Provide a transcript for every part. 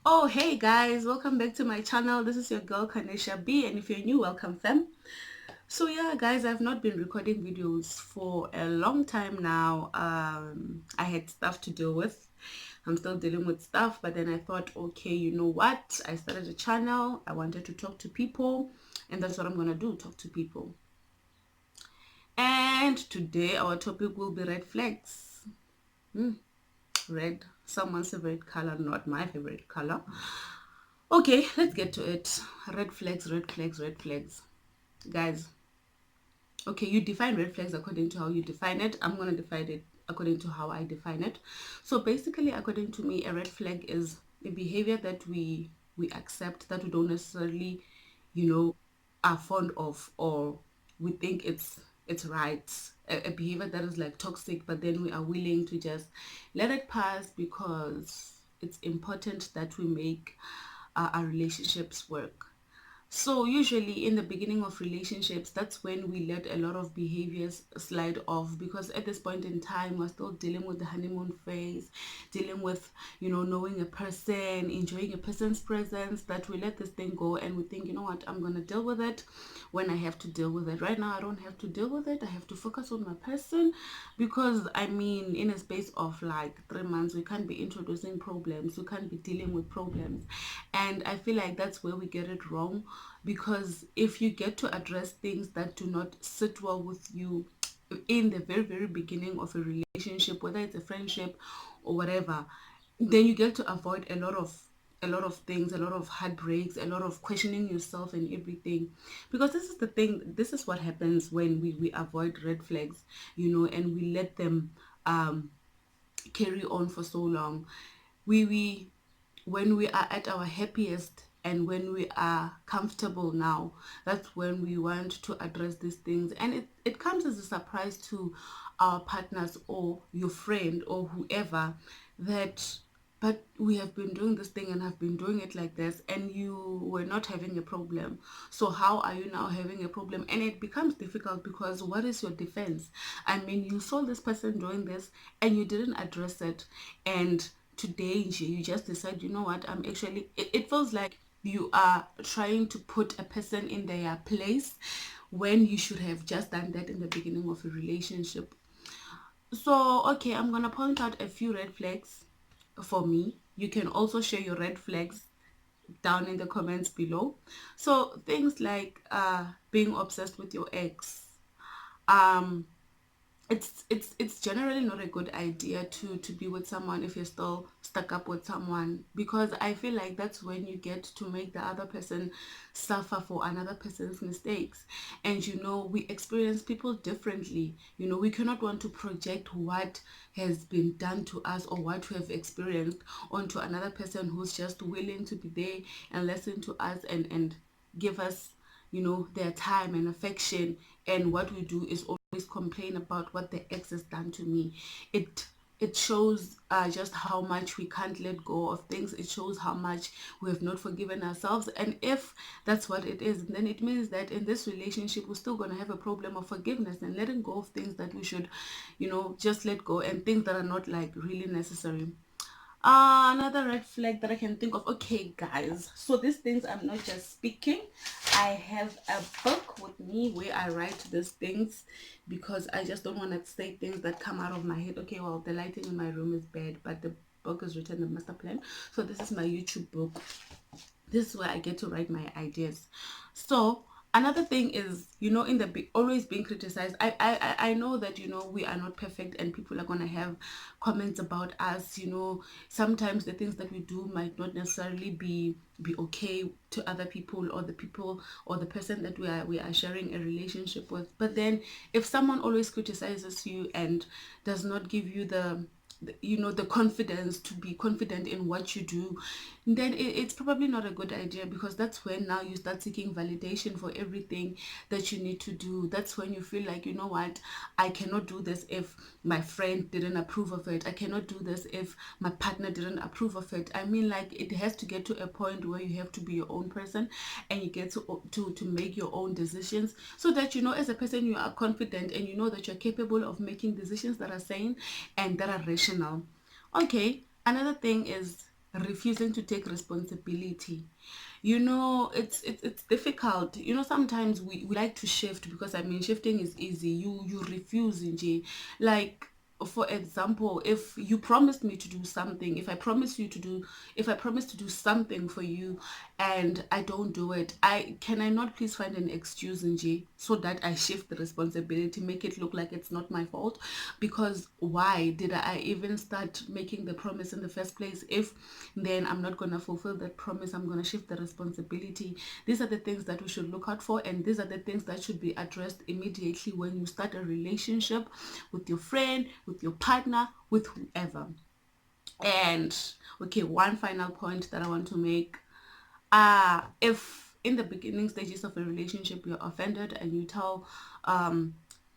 Oh, hey guys, welcome back to my channel. This is your girl Kanisha B, and if you're new, welcome fam. So yeah guys, I've not been recording videos for a long time now. I had stuff to deal with. I'm still dealing with stuff, but then I thought, okay, you know what, I started a channel. I wanted to talk to people, and that's what I'm gonna do, talk to people. And today our topic will be red flags. Red, someone's favorite color, not my favorite color. Okay, let's get to it. Red flags, red flags, red flags. Guys, okay, you define red flags according to how you define it. I'm going to define it according to how I define it. So basically, according to me, a red flag is a behavior that we accept, that we don't necessarily, are fond of, or we think it's right. A behavior that is like toxic, but then we are willing to just let it pass because it's important that we make our relationships work. So usually in the beginning of relationships, that's when we let a lot of behaviors slide off, because at this point in time, we're still dealing with the honeymoon phase, dealing with, knowing a person, enjoying a person's presence, that we let this thing go and we think, you know what, I'm going to deal with it when I have to deal with it. Right now, I don't have to deal with it. I have to focus on my person, because I mean, in a space of like 3 months, we can't be introducing problems. We can't be dealing with problems. And I feel like that's where we get it wrong, because if you get to address things that do not sit well with you in the very, very beginning of a relationship, whether it's a friendship or whatever, then you get to avoid a lot of things, a lot of heartbreaks, a lot of questioning yourself and everything. Because this is the thing, this is what happens when we avoid red flags, and we let them carry on for so long. We when we are at our happiest and when we are comfortable now, that's when we want to address these things, and it comes as a surprise to our partners or your friend or whoever, that but we have been doing this thing and have been doing it like this, and you were not having a problem. So how are you now having a problem? And it becomes difficult, because what is your defense? I mean, you saw this person doing this and you didn't address it, and today you just decide, you know what, I'm actually, it feels like you are trying to put a person in their place when you should have just done that in the beginning of a relationship. So, okay, I'm gonna point out a few red flags for me. You can also share your red flags down in the comments below. So, things like being obsessed with your ex. Um, it's generally not a good idea to be with someone if you're still stuck up with someone, because I feel like that's when you get to make the other person suffer for another person's mistakes. And we experience people differently. We cannot want to project what has been done to us or what we have experienced onto another person who's just willing to be there and listen to us and give us their time and affection. And what we do is always complain about what the ex has done to me. It shows just how much we can't let go of things. It shows how much we have not forgiven ourselves. And if that's what it is, then it means that in this relationship we're still going to have a problem of forgiveness and letting go of things that we should just let go, and things that are not like really necessary. Another red flag that I can think of. Okay, guys. So these things I'm not just speaking. I have a book with me where I write these things, because I just don't want to say things that come out of my head. Okay, well, the lighting in my room is bad, but the book is written, the master plan. So this is my YouTube book. This is where I get to write my ideas. So another thing is, in the always being criticized. I know that we are not perfect, and people are gonna have comments about us. Sometimes the things that we do might not necessarily be okay to other people, or the people or the person that we are sharing a relationship with. But then if someone always criticizes you and does not give you the confidence to be confident in what you do, then it's probably not a good idea, because that's when now you start seeking validation for everything that you need to do. That's when you feel like, you know what, I cannot do this if my friend didn't approve of it. I cannot do this if my partner didn't approve of it. I mean, like, it has to get to a point where you have to be your own person, and you get to make your own decisions, so that as a person you are confident, and that you're capable of making decisions that are sane and that are rational. Okay, Another thing is refusing to take responsibility. You know, it's difficult. You know, sometimes we like to shift, because I mean shifting is easy. You refuse, nje. Like, for example, if you promised me to do something, if I promise to do something for you and I don't do it, I not please find an excuse, nje, so that I shift the responsibility, make it look like it's not my fault. Because why did I even start making the promise in the first place if then I'm not gonna fulfill that promise? I'm gonna shift the responsibility. These are the things that we should look out for, and these are the things that should be addressed immediately when you start a relationship with your friend, with your partner, with whoever. And okay, one final point that I want to make. If in the beginning stages of a relationship you're offended and you tell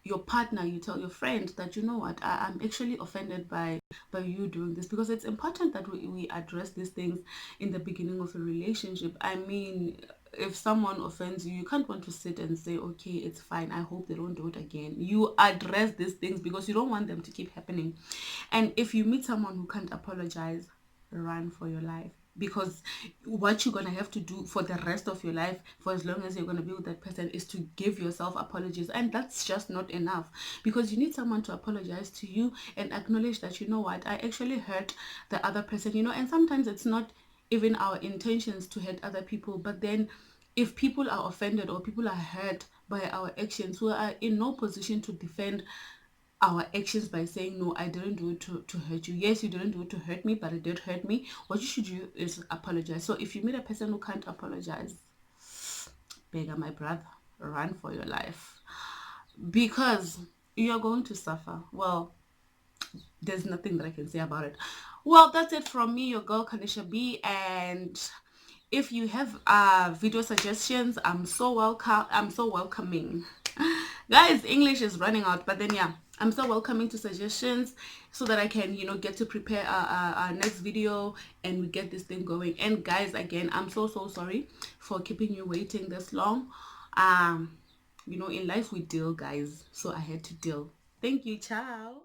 your partner, you tell your friend that, you know what, I'm actually offended by you doing this, because it's important that we address these things in the beginning of a relationship. I mean, if someone offends you, you can't want to sit and say, okay, it's fine, I hope they don't do it again. You address these things because you don't want them to keep happening. And if you meet someone who can't apologize, run for your life, because what you're gonna have to do for the rest of your life, for as long as you're gonna be with that person, is to give yourself apologies. And that's just not enough, because you need someone to apologize to you and acknowledge that, you know what, I actually hurt the other person, you know. And sometimes it's not even our intentions to hurt other people, but then if people are offended or people are hurt by our actions, we are in no position to defend our actions by saying, no, I didn't do it to hurt you. Yes, you didn't do it to hurt me, but it did hurt me. What you should do is apologize. So if you meet a person who can't apologize, beggar, my brother, run for your life, because you're going to suffer. Well, there's nothing that I can say about it. Well, that's it from me, your girl Kanisha B. And if you have video suggestions, I'm so welcoming. Guys, English is running out, but then yeah, I'm so welcoming to suggestions, so that I can, you know, get to prepare our next video and we get this thing going. And guys, again, I'm so sorry for keeping you waiting this long. um you know, in life we deal, guys, so I had to deal. Thank you. Ciao.